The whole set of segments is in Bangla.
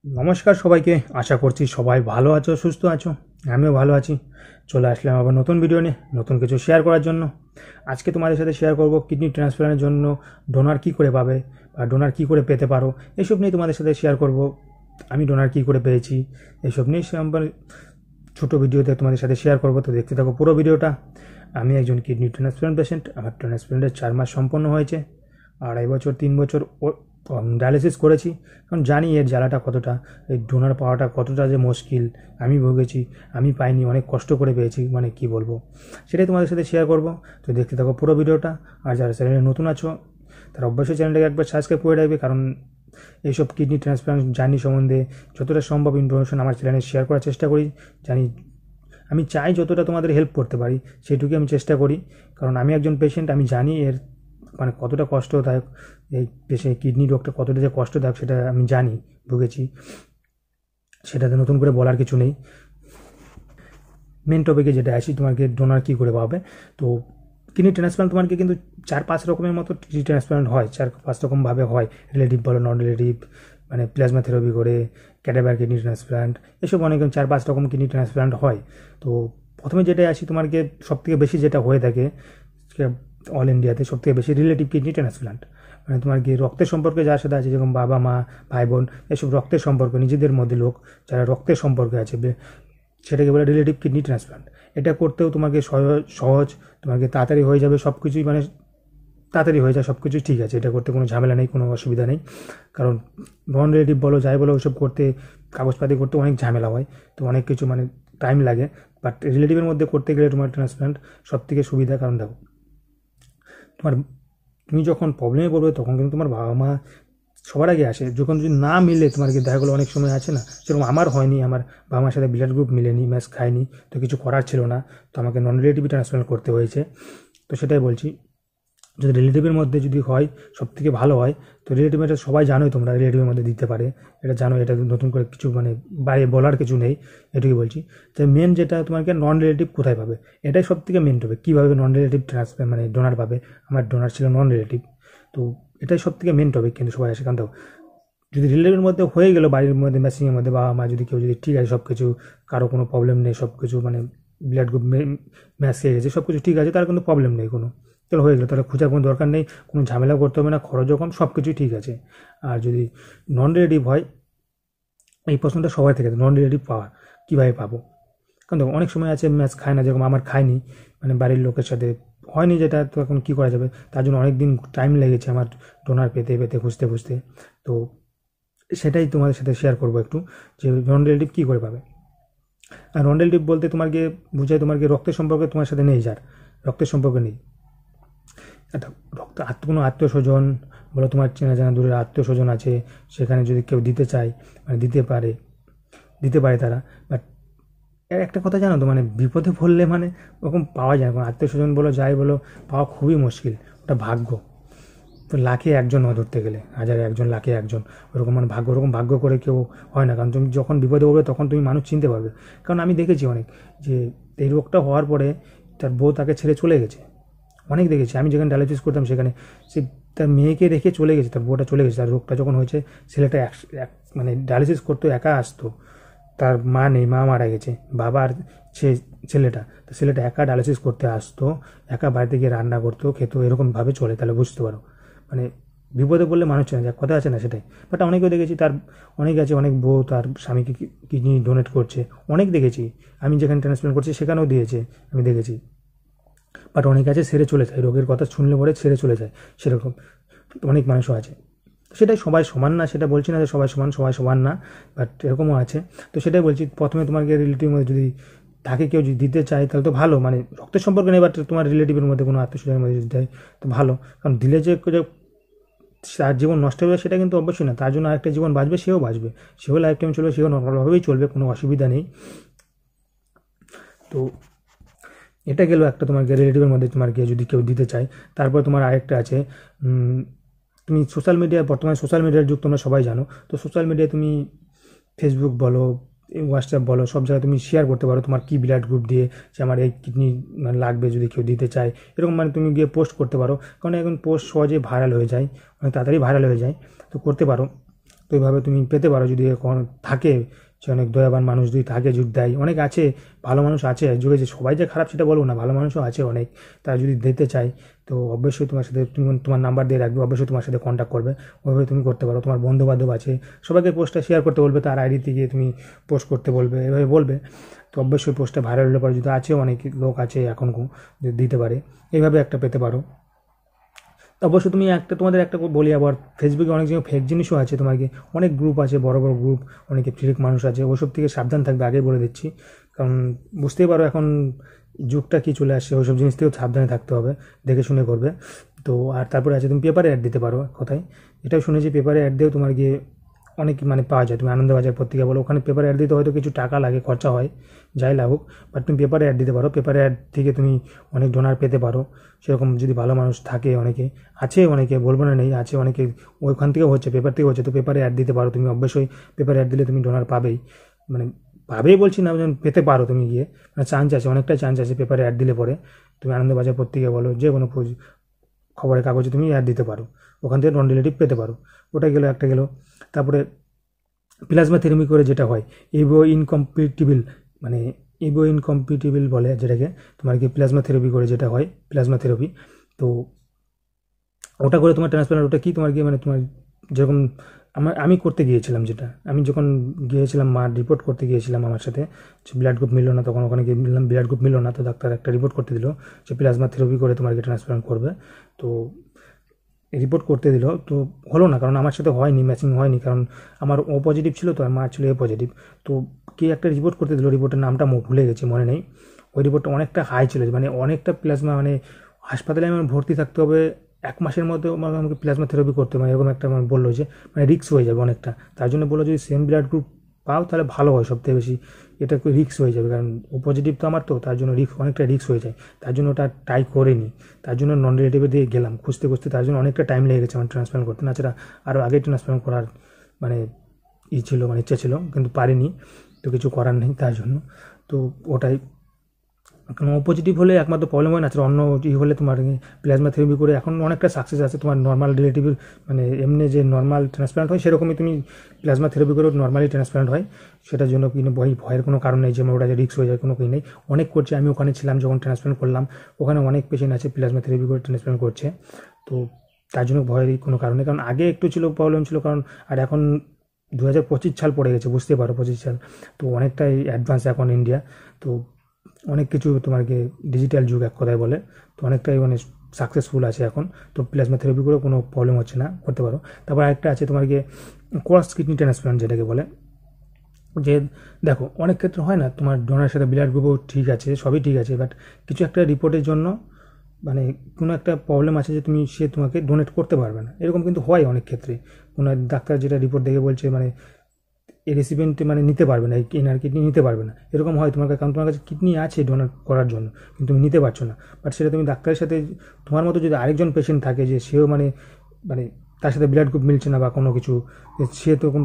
নমস্কার সবাইকে। আশা করছি সবাই ভালো আছো, সুস্থ আছো। আমিও ভালো আছি। চলে আসলাম আবার নতুন ভিডিও নিয়ে, নতুন কিছু শেয়ার করার জন্য। আজকে তোমাদের সাথে শেয়ার করব কিডনি ট্রান্সপ্লান্টের জন্য ডোনার কী করে পাবে বা ডোনার কী করে পেতে পারো, এইসব নিয়ে তোমাদের সাথে শেয়ার করব। আমি ডোনার কী করে পেয়েছি এইসব নিয়ে ছোটো ভিডিওতে তোমাদের সাথে শেয়ার করব। তো দেখতে থাকো পুরো ভিডিওটা। আমি একজন কিডনি ট্রান্সপ্লান্ট পেশেন্ট। আমার ট্রান্সপ্লান্টের 4 মাস সম্পন্ন হয়েছে। 2.5 বছর 3 বছর ডায়ালিসিস করেছি, কারণ জানি এর জ্বালাটা কতটা, এই ডোনার পাওয়াটা কতটা যে মুশকিল। আমি ভুগেছি, আমি পাইনি, অনেক কষ্ট করে পেয়েছি, মানে কি বলবো, সেটাই তোমাদের সাথে শেয়ার করব। তো দেখতে থাকো পুরো ভিডিওটা। আর যারা চ্যানেলে নতুন আছো তারা অবশ্যই চ্যানেলটাকে একবার সাবস্ক্রাইব করে রাখবে, কারণ এইসব কিডনি ট্রান্সপ্লান্ট জার্নি সম্বন্ধে যতটা সম্ভব ইনফরমেশন আমার চ্যানেলে শেয়ার করার চেষ্টা করি। জানি, আমি চাই যতটা তোমাদের হেল্প করতে পারি সেটুকুই আমি চেষ্টা করি, কারণ আমি একজন পেশেন্ট। আমি জানি এর মানে কতটা কষ্টদায়ক, এই পেশেন্ট কিডনি রোগটা কতটা যে কষ্টদায়ক সেটা আমি জানি, ভুগেছি। সেটাতে নতুন করে বলার কিছু নেই। মেন টপিকে যেটা আসি, তোমাকে ডোনার কী করে পাবে। তো কিডনি ট্রান্সপ্লান্ট তোমাকে কিন্তু 4-5 রকমের মতো কিডনি ট্রান্সপ্লান্ট হয়, 4-5 রকমভাবে হয়। রিলেটিভ বলো, নন রিলেটিভ, মানে প্লাজমা থেরাপি করে, ক্যাডাভার কিডনি ট্রান্সপ্লান্ট, এসব অনেক 4-5 রকম কিডনি ট্রান্সপ্লান্ট হয়। তো প্রথমে যেটা আসি, তোমাকে সবথেকে বেশি যেটা হয়ে থাকে অল ইন্ডিয়াতে সবথেকে বেশি রিলেটিভ কিডনি ট্রান্সপ্লান্ট, মানে তোমার কি রক্তের সম্পর্কে যার সাথে আছে, যেরকম বাবা মা ভাই বোন, এসব রক্তের সম্পর্ক, নিজেদের মধ্যে লোক যারা রক্তের সম্পর্কে আছে, সেটাকে বলে রিলেটিভ কিডনি ট্রান্সপ্লান্ট। এটা করতেও তোমাকে সহজ, তোমাকে তাড়াতাড়ি হয়ে যাবে সব কিছুই, মানে তাড়াতাড়ি হয়ে যায় সব কিছুই, ঠিক আছে। এটা করতে কোনো ঝামেলা নেই, কোনো অসুবিধা নেই। কারণ নন রিলেটিভ বলো যাই বলো, ওইসব করতে কাগজপাতি করতে অনেক ঝামেলা হয়, তো অনেক কিছু মানে টাইম লাগে। বাট রিলেটিভের মধ্যে করতে গেলে তোমার ট্রান্সপ্লান্ট সব থেকে সুবিধা। কারণ দেখো, তোমার তুমি যখন প্রবলেমে পড়বে তখন কিন্তু তোমার বাবা মা সবার আগে আসে। যখন যদি না মিলে, তোমার কি দেখা গেলো অনেক সময় আছে না, সেরকম আমার হয়নি, আমার বাবা মার সাথে ব্লাড গ্রুপ মিলেনি, ম্যাচ খায়নি, তো কিছু করার ছিল না, তো আমাকে নন রিলেটিভ ট্রান্সপ্লান্ট করতে হয়েছে। তো সেটাই বলছি, যদি রিলেটিভের মধ্যে যদি হয় সব থেকে ভালো হয়। তো রিলেটিভ, এটা সবাই জানোই তোমরা, রিলেটিভের মধ্যে দিতে পারে, এটা জানো, এটা নতুন করে কিছু মানে বাইরে বলার কিছু নেই, এটুকুই বলছি। তো মেন যেটা তোমাকে নন রিলেটিভ কোথায় পাবে, এটাই সব থেকে মেন টপিক। কীভাবে নন রিলেটিভ ট্রান্সফার মানে ডোনার পাবে। আমার ডোনার ছিল নন রিলেটিভ, তো এটাই সব থেকে মেন টপিক। কিন্তু সবাই আসে, কারণ দেখো, যদি রিলেটিভের মধ্যে হয়ে গেলো, বাড়ির মধ্যে ম্যাচিংয়ের মধ্যে বাবা মা যদি কেউ যদি ঠিক আছে, সব কিছু, কারো কোনো প্রবলেম নেই, সব কিছু মানে ব্লাড গ্রুপ ম্যাচ খেয়ে গেছে, সব কিছু ঠিক আছে, তার কিন্তু প্রবলেম নেই কোনো, তাহলে হয়ে গেলো, তাহলে খোঁজার কোনো দরকার নেই, কোনো ঝামেলা করতে হবে না, খরচও কম, সব কিছুই ঠিক আছে। আর যদি নন রিলেটিভ হয়, এই প্রশ্নটা সবাই থেকে, নন রিলেটিভ পাওয়া কীভাবে পাবো। কারণ দেখো, অনেক সময় আছে ম্যাচ খায় না, যেরকম আমার খায়নি, মানে বাড়ির লোকের সাথে হয়নি, যেটা তো এখন কী করা যাবে, তার জন্য অনেক দিন টাইম লেগেছে আমার ডোনার পেতে পেতে, খুঁজতে খুঁজতে। তো সেটাই তোমাদের সাথে শেয়ার করবো একটু, যে নন রিলেটিভ কী করে পাবে। আর নন রিলেটিভ বলতে তোমাকে বুঝায়, তোমাকে রক্তের সম্পর্কে তোমার সাথে নেই, যার রক্তের সম্পর্কে নেই, একটা কোনো আত্মীয় স্বজন বলো, তোমার চেনা জানা দূরের আত্মীয় স্বজন আছে, সেখানে যদি কেউ দিতে চায়, মানে দিতে পারে তারা। বাট এর একটা কথা জানো তো, মানে বিপদে পড়লে মানে ওরকম পাওয়া যায় না, কোনো আত্মীয় স্বজন বলো যাই বলো, পাওয়া খুবই মুশকিল, ওটা ভাগ্য। তো লাখে একজন হয়, ধরতে গেলে হাজারে একজন, লাখে একজন, ওরকম মানে ভাগ্য, ওরকম ভাগ্য করে কেউ হয় না। কারণ তুমি যখন বিপদে পড়বে তখন তুমি মানুষ চিনতে পারবে। কারণ আমি দেখেছি অনেক, যে এই রোগটা হওয়ার পরে তার বউ তাকে ছেড়ে চলে গেছে, অনেক দেখেছি। আমি যেখানে ডায়ালিসিস করতাম সেখানে সে তার মেয়েকে রেখে চলে গেছে, তার বউটা চলে গেছে। তার রোগটা যখন হয়েছে, ছেলেটা মানে ডায়ালিসিস করতে একা আসতো, তার মা নেই, মা মারা গেছে, বাবার সে ছেলেটা, তো ছেলেটা একা ডায়ালিসিস করতে আসতো, একা বাড়িতে গিয়ে রান্না করতো, খেত, এরকমভাবে চলে। তাহলে বুঝতে পারো, মানে বিপদে পড়লে মানুষ চেনা যায়, কথা আছে না, সেটাই। বাট অনেকেও দেখেছি, তার অনেক আছে, অনেক বউ তার স্বামীকে কিডনি ডোনেট করছে, অনেক দেখেছি। আমি যেখানে ট্রান্সপ্লান্ট করছি সেখানেও দিয়েছে, আমি দেখেছি। বাট অনেক আছে ছেড়ে চলে যায়, রোগের কথা শুনলে পরে ছেড়ে চলে যায়, সেরকম অনেক মানুষও আছে। সেটাই, সবাই সমান না, সেটা বলছি না যে সবাই সমান না, বাট এরকমও আছে। তো সেটাই বলছি, প্রথমে তোমাকে রিলেটিভের মধ্যে যদি থাকে, কেউ যদি দিতে চায় তাহলে তো ভালো, মানে রক্তের সম্পর্কে নেই, বাট তোমার রিলেটিভের মধ্যে কোনো আত্মীয়স্বজনের মধ্যে যদি দেয় তো ভালো। কারণ দিলে যে তার জীবন নষ্ট হবে সেটা কিন্তু অবশ্যই না, তার জন্য আরেকটা জীবন বাঁচবে, সেও লাইফ টাইম চলবে, সেও নর্মালভাবেই চলবে, কোনো অসুবিধা নেই। তো এটা গেল একটা, তোমার রিলেটিভের মধ্যে তোমার গিয়ে যদি কেউ দিতে চায়। তারপর তোমার আরেকটা আছে, তুমি সোশ্যাল মিডিয়া, বর্তমানে সোশ্যাল মিডিয়ার যুগ, তোমরা সবাই জানো। তো সোশ্যাল মিডিয়ায় তুমি ফেসবুক বলো, হোয়াটসঅ্যাপ বলো, সব জায়গায় তুমি শেয়ার করতে পারো তোমার কি ব্লাড গ্রুপ দিয়ে, যে আমার এই কিডনি মানে লাগবে, যদি কেউ দিতে চায়, এরকম মানে তুমি গিয়ে পোস্ট করতে পারো। কারণ এখন পোস্ট সহজে ভাইরাল হয়ে যায়, অনেক তাড়াতাড়ি ভাইরাল হয়ে যায়, তো করতে পারো। তো এইভাবে তুমি পেতে পারো যদি থাকে, যে অনেক দয়াবান মানুষ যদি থাকে, যদি দেয়, অনেক আছে ভালো মানুষ আছে যুগে, যে সবাই যে খারাপ সেটা বলবো না, ভালো মানুষও আছে অনেক, তারা যদি দিতে চায় তো অবশ্যই তোমার সাথে, তুমি তোমার নাম্বার দিয়ে রাখবে, অবশ্যই তোমার সাথে কন্ট্যাক্ট করবে, ওইভাবে তুমি করতে পারো। তোমার বন্ধু বান্ধব আছে, সবাইকে পোস্টটা শেয়ার করতে বলবে, তার আইডিতে গিয়ে তুমি পোস্ট করতে বলবে, এভাবে বলবে, তো অবশ্যই পোস্টটা ভাইরাল হলে পরে, যদি আছে অনেক লোক আছে এখন যদি দিতে পারে, এইভাবে একটা পেতে পারো। তো অবশ্যই তুমি তোমাদের একটা বলি, আবার ফেসবুকে অনেক জায়গায় ফেক জিনিসও আছে, তোমাকে অনেক গ্রুপ আছে, বড় বড় গ্রুপ, অনেকে ফেক মানুষ আছে, ওসব থেকে সাবধান থাকবে, আগেই বলে দিচ্ছি, কারণ বুঝতেই পারো এখন যুগটা কি চলে আসছে, ওইসব জিনিস থেকেও সাবধানে থাকতে হবে, দেখে শুনে করবে। তো আর তারপরে আছে তুমি পেপারে অ্যাড দিতে পারো, কথায় এটাও শুনেছি, পেপারে অ্যাড দিয়েও তোমার গিয়ে অনেক পাওয়া যায়। তুমি আনন্দবাজার পত্রিকা বলো, ওখানে পেপারে অ্যাড দিতে হয়তো কিছু টাকা লাগে, খরচা হয়, যাই লাগুক, বাট তুমি পেপারে অ্যাড দিতে পারো, পেপারে অ্যাড থেকে তুমি অনেক ডোনার পেতে পারো। সেরকম যদি ভালো মানুষ থাকে, অনেকে আছে, অনেকে বলবো না নেই, আছে অনেকে, ওইখান থেকেও হচ্ছে, পেপার থেকে হচ্ছে, তো পেপারে অ্যাড দিতে পারো তুমি, অবশ্যই পেপারে অ্যাড দিলে তুমি ডোনার পাবেই, পাবেই বলছি না, পেতে পারো তুমি গিয়ে, চান্স আছে, অনেকটাই চান্স আছে পেপারে অ্যাড দিলে পরে। তুমি আনন্দবাজার পত্রিকা বলো, যে কোনো খবরের কাগজে তুমি অ্যাড দিতে পারো, ওখান থেকে নন রিলেটিভ পেতে পারো। ওটা গেলো, একটা গেলো। তারপরে প্লাজমা থেরাপি করে যেটা হয়, ইভো ইনকম্পিটিবল, ইভো ইনকম্পিটিবল বলে যেটাকে, তোমার কি প্লাজমা থেরাপি করে যেটা হয়, প্লাজমা থেরাপি, তো ওটা করে তোমার ট্রান্সপ্লান্ট, ওটা কি তোমার কি তোমার যেরকম আমি করতে গিয়েছিলাম, যেটা আমি যখন গিয়েছিলাম, মা রিপোর্ট করতে গিয়েছিলাম, আমার সাথে ব্লাড গ্রুপ মিললো না, তখন ওখানে গিয়ে মিললাম ব্লাড গ্রুপ মিললো না, তো ডাক্তার একটা রিপোর্ট করতে দিল যে প্লাজমা থেরাপি করে তোমাকে ট্রান্সপ্লান্ট করবে। তো রিপোর্ট করতে দিল, তো হলো না, কারণ আমার সাথে হয়নি, ম্যাচিং হয়নি, কারণ আমার ও পজিটিভ ছিল, তো আমার ছিল এ পজিটিভ। তো কে একটা রিপোর্ট করতে দিল, রিপোর্টের নামটা ভুলে গেছি, মনে নেই। ওই রিপোর্টটা অনেকটা হাই ছিল, অনেকটা প্লাজমা, হাসপাতালে আমার ভর্তি থাকতে হবে 1 মাসের মধ্যে, আমাকে প্লাজমা থেরাপি করতে হবে, এরকম একটা বললো যে রিস্ক হয়ে যাবে অনেকটা, তার জন্য বললো যদি সেম ব্লাড গ্রুপ পাও তাহলে ভালো হয়, সবথেকে বেশি এটা রিস্ক হয়ে যাবে, কারণ ও পজিটিভ তো আমার, তো তার জন্য অনেকটা রিস্ক হয়ে যায়, তার জন্য ওটা ট্রাই করিনি, তার জন্য নন রিলেটিভে দিয়ে গেলাম খুঁজতে খুঁজতে, তার জন্য অনেকটা টাইম লেগে গেছে আমার ট্রান্সপ্লান্ট করতে, তাছাড়া আরও আগে ট্রান্সপ্লান্ট করার ছিল, ইচ্ছা ছিল, কিন্তু পারিনি, তো কিছু করার নেই তার জন্য। তো ওটাই, কারণ ও পজিটিভ হলে একমাত্র প্রবলেম হয় না, অন্য হলে তোমার প্লাজমা থেরাপি করে এখন অনেকটা সাকসেস আছে, তোমার নর্মাল রিলেটিভের এমনি যে নর্মাল ট্রান্সপ্লান্ট হয় সেরকমই তুমি প্লাজমা থেরাপি করেও নর্মালি ট্রান্সপ্লান্ট হয়, সেটার জন্য কিন্তু ভয়ের কোনো কারণ নেই যে ওটা যে রিস্ক হয়ে যায়, কোনো নেই, অনেক করছে, আমি ওখানে ছিলাম যখন ট্রান্সপ্লান্ট করলাম, ওখানে অনেক পেশেন্ট আছে প্লাজমা থেরাপি করে ট্রান্সপ্লান্ট করছে, তো তার জন্য ভয়ের কোনো কারণ নেই, কারণ আগে একটু ছিল প্রবলেম ছিল, কারণ আর এখন 2025 সাল পড়ে গেছে, বুঝতে পারো 25 সাল, তো অনেকটাই অ্যাডভান্স এখন ইন্ডিয়া, তো অনেক কিছু তোমাকে ডিজিটাল যুগ এক কথায় বলে, তো অনেকটাই সাকসেসফুল আছে এখন, তো প্লাজমা থেরাপি করেও কোনো প্রবলেম হচ্ছে না, করতে পারো। তারপর আরেকটা আছে তোমার ক্রস কিডনি ট্রান্সপ্লান্ট যেটাকে বলে, যে দেখো অনেক ক্ষেত্রে হয় না, তোমার ডোনারের সাথে ব্লাড গ্রুপও ঠিক আছে, সবই ঠিক আছে, বাট কিছু একটা রিপোর্টের জন্য কোনো একটা প্রবলেম আছে যে সে তোমাকে ডোনেট করতে পারবে না, এরকম কিন্তু হয় অনেক ক্ষেত্রে, কোনো ডাক্তার যেটা রিপোর্ট দেখে বলছে এই রেসিপিয়েন্ট নিতে পারবে না, এই এনার কিডনি নিতে পারবে না, এরকম হয় তোমার কাছে, কারণ তোমার কাছে কিডনি আছে ডোনেট করার জন্য, কিন্তু তুমি নিতে পারছো না, বাট সেটা তুমি ডাক্তারের সাথে, তোমার মতো যদি আরেকজন পেশেন্ট থাকে যে সেও তার সাথে ব্লাড গ্রুপ মিলছে না বা কোনো কিছু, সে তখন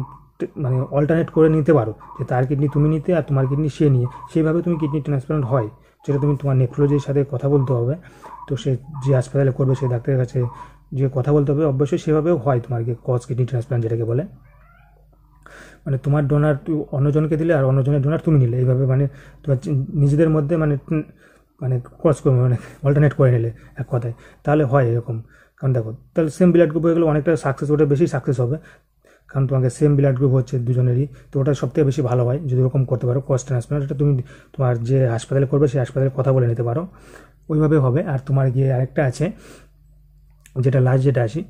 অল্টারনেট করে নিতে পারো, যে তার কিডনি তুমি নিতে আর তোমার কিডনি সে নিয়ে, সেইভাবে তুমি কিডনি ট্রান্সপ্লান্ট হয়, যেটা তুমি তোমার নেফ্রোলজির সাথে কথা বলতে হবে, তো সে যে হাসপাতালে করবে সেই ডাক্তারের কাছে যে কথা বলতে হবে, অবশ্যই সেভাবেও হয় তোমার ক্রস কিডনি ট্রান্সপ্লান্ট যেটাকে বলে, তোমার ডোনার অন্যজনকে দিলে আর অন্যজনের ডোনার তুমি নিলে, এইভাবে তোমার নিজেদের মধ্যে ক্রস করে অল্টারনেট করে নিলে এক কথায়, তাহলে হয় এরকম, কারণ দেখো তাহলে সেম ব্লাড গ্রুপ হয়ে গেলে অনেকটা সাকসেস, ওটা বেশি সাকসেস হবে, কারণ তোমাকে সেম ব্লাড গ্রুপ হচ্ছে দুজনেরই, তো ওটা সবথেকে বেশি ভালো হয় যদি ওরকম করতে পারো ক্রস ট্রান্সপ্লান্ট, এটা তুমি তোমার যে হাসপাতালে করবে সেই হাসপাতালে কথা বলে নিতে পারো, ওইভাবে হবে। আর তোমার গিয়ে আরেকটা আছে যেটা লাস্ট যেটা আসি,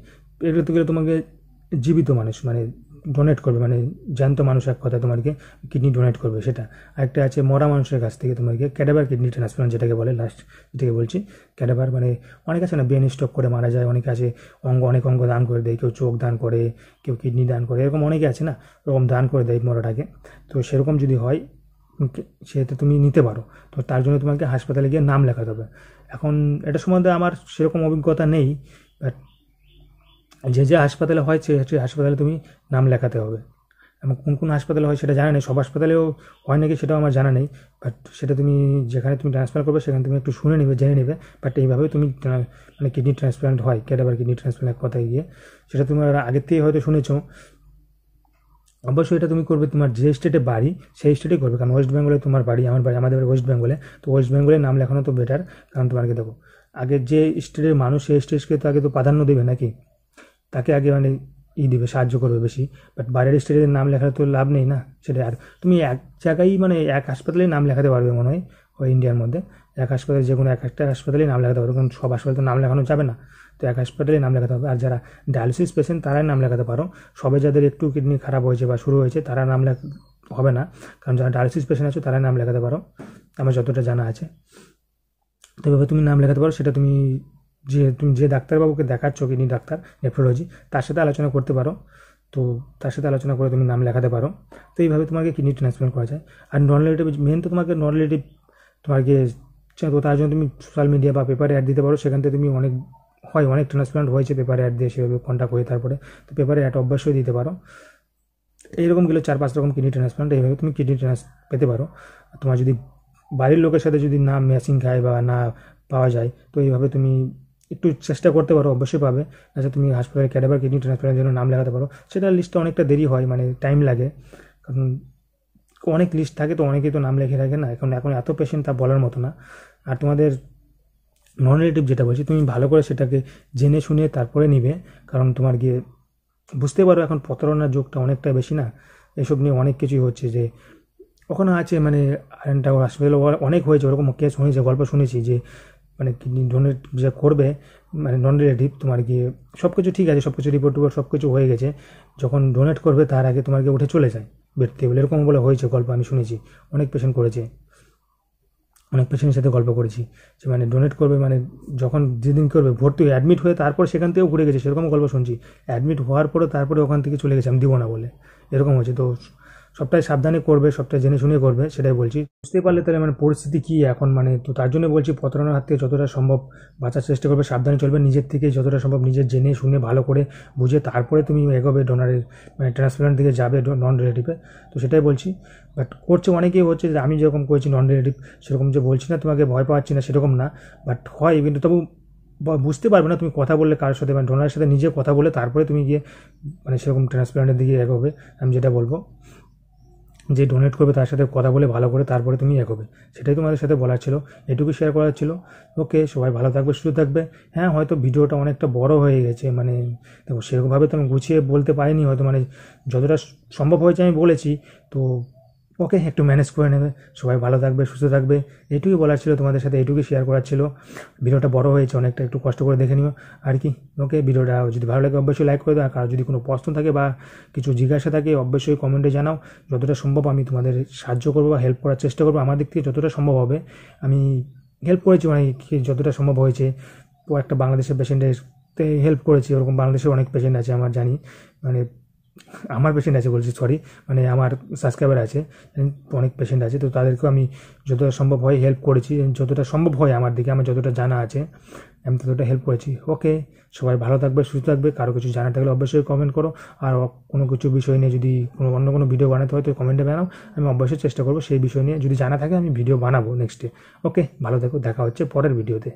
এগুলোতে গেলে তোমাকে জীবিত মানুষ ডোনেট করবে, জ্যান্ত মানুষ এক কথায় তোমাকে কিডনি ডোনেট করবে, সেটা। আরেকটা আছে মরা মানুষের কাছ থেকে তোমাকে ক্যাডাভার কিডনি ট্রান্সপ্লান্ট যেটাকে বলে, লাস্ট যেটাকে বলছি ক্যাডাভার, অনেক আছে না ব্রেন স্ট্রোক করে মারা যায়, অনেকে আছে অনেক অঙ্গ দান করে দেয়, কেউ চোখ দান করে, কেউ কিডনি দান করে, এরকম অনেকে আছে না, ওরকম দান করে দেয় মরাটাকে, তো সেরকম যদি হয় সেটা তুমি নিতে পারো, তো তার জন্য তোমাকে হাসপাতালে গিয়ে নাম লেখাতে হবে। এখন এটা সম্বন্ধে আমার সেরকম অভিজ্ঞতা নেই, বাট যে হাসপাতালে হয় সেই হাসপাতালে তুমি নাম লেখাতে হবে, এবং কোন কোন হাসপাতালে হয় সেটা জানা নেই, সব হাসপাতালেও হয় নাকি সেটাও আমার জানা নেই, বাট সেটা তুমি যেখানে তুমি ট্রান্সফার করবে সেখানে তুমি একটু শুনে নেবে, জেনে নেবে, বাট এইভাবে তুমি কিডনি ট্রান্সপ্লান্ট হয়, ক্যাডাভার কিডনি ট্রান্সপ্লান্ট এক কথায় গিয়ে, সেটা তুমি আগের থেকেই হয়তো শুনেছো, অবশ্যই এটা তুমি করবে তোমার যে স্টেটে বাড়ি সেই স্টেটেই করবে, কারণ ওয়েস্ট বেঙ্গলে তোমার বাড়ি, আমার বাড়ি, আমাদের বাড়ি ওয়েস্ট বেঙ্গলে, তো ওয়েস্ট বেঙ্গলে নাম লেখানো তো বেটার। কারণ তোমাকে দেখো, আগে যে স্টেটের মানুষ সেই স্টেটকে তো আগে তো প্রাধান্য দেবে নাকি, তাকে আগে মানে দিবে, সাহায্য করবে বেশি। বাট বাইরের স্টেটের নাম লেখাতে তো লাভ নেই না সেটা। আর তুমি এক জায়গায় মানে এক হাসপাতালেই নাম লেখাতে পারবে মনে হয় ওই ইন্ডিয়ার মধ্যে, এক হাসপাতালে যে কোনো একটা হাসপাতালেই নাম লেখাতে পারবে, কারণ সব হাসপাতালে তো নাম লেখানো যাবে না, তো এক হাসপাতালে নাম লেখাতে হবে। আর যারা ডায়ালিসিস পেশেন্ট তারাই নাম লেখাতে পারো, সবে যাদের একটু কিডনি খারাপ হয়েছে বা শুরু হয়েছে তারা নাম হবে না, কারণ যারা ডায়ালিসিস পেশেন্ট আছে তারাই নাম লেখাতে পারো, আমার যতটা জানা আছে। তো এভাবে তুমি নাম লেখাতে পারো, সেটা তুমি যে ডাক্তারবাবুকে দেখাচ্ছ, কিডনি ডাক্তার, নেফ্রোলজি, তার সাথে আলোচনা করতে পারো। তো তার সাথে আলোচনা করে তুমি নাম লেখাতে পারো। তো এইভাবে তোমাকে কিডনি ট্রান্সপ্লান্ট করা যায়। আর নন রিলেটিভ মেন তো তোমাকে নন রিলেটিভ তোমাকে, তো তার জন্য তুমি সোশ্যাল মিডিয়া বা পেপারে অ্যাড দিতে পারো, সেখান থেকে তুমি অনেক ট্রান্সপ্লান্ট হয়েছে পেপারে অ্যাড দিয়ে, সেভাবে কন্ট্যাক্ট হয়ে তারপরে তো পেপারে অ্যাড অবশ্যই দিতে পারো। এইরকম গেলে 4-5 রকম কিডনি ট্রান্সপ্লান্ট, এইভাবে তুমি কিডনি পেতে পারো। তোমার যদি বাড়ির লোকের সাথে যদি না ম্যাচিং খায় বা না পাওয়া যায়, তো এইভাবে তুমি একটু চেষ্টা করতে পারো, অবশ্যই পাবে। আচ্ছা, তুমি হাসপাতালে ক্যাডাভার কিডনি ট্রান্সপ্লান্টের জন্য নাম লেখাতে পারো, সেটার লিস্টটা অনেকটা দেরি হয়, মানে টাইম লাগে, কারণ অনেক লিস্ট থাকে, তো অনেকেই তো নাম লিখে রাখে না, এখন এত পেশেন্ট তা বলার মতো না। আর তোমাদের নন রিলেটিভ যেটা বলছি, তুমি ভালো করে সেটাকে জেনে শুনে তারপরে নিবে, কারণ তোমার গিয়ে বুঝতে পারো এখন প্রতারণার যুগটা অনেকটা বেশি না, এসব নিয়ে অনেক কিছুই হচ্ছে। যে ওখানে আছে মানে আরেকটা হসপিটালে অনেক হয়েছে ওরকম কেস, শুনেছি, গল্প শুনেছি যে মানে কিডনি ডোনেট যে করবে মানে নন রিলেটিভ, তোমার গিয়ে সব কিছু ঠিক আছে, সব কিছু রিপোর্ট সব কিছু হয়ে গেছে, যখন ডোনেট করবে তার আগে তোমার গিয়ে উঠে চলে যায় বেড থেকে, এরকম বলে হয়েছে গল্প আমি শুনেছি, অনেক পেশেন্ট করেছে, অনেক পেশেন্টের সাথে গল্প করেছি যে মানে ডোনেট করবে মানে যখন যেদিন করবে ভর্তি হয়ে অ্যাডমিট হয়ে তারপর সেখান থেকেও ঘুরে গেছে, সেরকম গল্প শুনছি, অ্যাডমিট হওয়ার পরে তারপরে ওখান থেকে চলে গেছে, আমি দিব না বলে, এরকম হয়েছে। তো সবটাই সাবধানে করবে, সবটাই জেনে শুনে করবে, সেটাই বলছি। বুঝতে পারলে তাহলে মানে পরিস্থিতি কী এখন, মানে তো তার জন্য বলছি প্রতারণার হাত থেকে যতটা সম্ভব বাঁচার চেষ্টা করবে, সাবধানে চলবে, নিজের থেকে যতটা সম্ভব নিজের জেনে শুনে ভালো করে বুঝে তারপরে তুমি এগোবে ডোনারের মানে ট্রান্সপ্লান্ট দিকে যাবে, নন রিলেটিভে। তো সেটাই বলছি। বাট করছে অনেকেই হচ্ছে, যে আমি যেরকম করেছি নন রিলেটিভ, সেরকম যে বলছি না তোমাকে ভয় পাচ্ছি না সেরকম না, বাট হয়, কিন্তু তবু বুঝতে পারবে না তুমি কথা বললে কারোর সাথে, মানে ডোনারের সাথে নিজে কথা বলে তারপরে তুমি গিয়ে মানে সেরকম ট্রান্সপ্লান্টের দিকে এগোবে, আমি যেটা বলবো। যে ডোনেট করবে তার সাথে কথা বলে ভালো করে তারপরে তুমি এগোবে, সেটাই তোমাদের সাথে বলার ছিল, এটুকু শেয়ার করার ছিল। ওকে, সবাই ভালো থাকবে, সুস্থ থাকবে। হ্যাঁ, হয়তো ভিডিওটা অনেকটা বড় হয়ে গেছে, মানে দেখো সেরকমভাবে তো আমি গুছিয়ে বলতে পারিনি হয়তো, মানে যতটা সম্ভব হয়েছে আমি বলেছি। তো ওকে, একটু ম্যানেজ করে নেবে। সবাই ভালো থাকবে, সুস্থ থাকবে, এটুকুই বলার ছিল তোমাদের সাথে, এটুকুই শেয়ার করার ছিল। ভিডিওটা বড় হয়েছে অনেকটা, একটু কষ্ট করে দেখে নিও আর কি। ওকে, ভিডিওটা যদি ভালো লাগে অবশ্যই লাইক করে দাও, আর যদি কোনো প্রশ্ন থাকে বা কিছু জিজ্ঞাসা থাকে অবশ্যই কমেন্টে জানাও, যতটা সম্ভব আমি তোমাদের সাহায্য করবো বা হেল্প করার চেষ্টা করবো, আমার দিক থেকে যতটা সম্ভব হবে আমি হেল্প করেছি, মানে যতটা সম্ভব হয়েছে। ও একটা বাংলাদেশের পেশেন্টের হেল্প করেছি, ওরকম বাংলাদেশের অনেক পেশেন্ট আছে আমার জানি, মানে আমার পেশেন্ট আছে বলছি, সরি, মানে আমার সাবস্ক্রাইবার আছে, অনেক পেশেন্ট আছে, তো তাদেরকেও আমি যতটা সম্ভব হয় হেল্প করেছি, যতটা সম্ভব হয় আমার দিকে, আমার যতটা জানা আছে আমি ততটা হেল্প করেছি। ওকে, সবাই ভালো থাকবে, সুস্থ থাকবে। কারো কিছু জানা থাকলে অবশ্যই কমেন্ট করো, আর কোনো কিছু বিষয় নিয়ে যদি অন্য কোনো ভিডিও বানাতে হয় তো কমেন্টে বানাও, আমি অবশ্যই চেষ্টা করবো সেই বিষয় নিয়ে যদি জানা থাকে আমি ভিডিও বানাবো নেক্সটে। ওকে, ভালো থাকো, দেখা হচ্ছে পরের ভিডিওতে।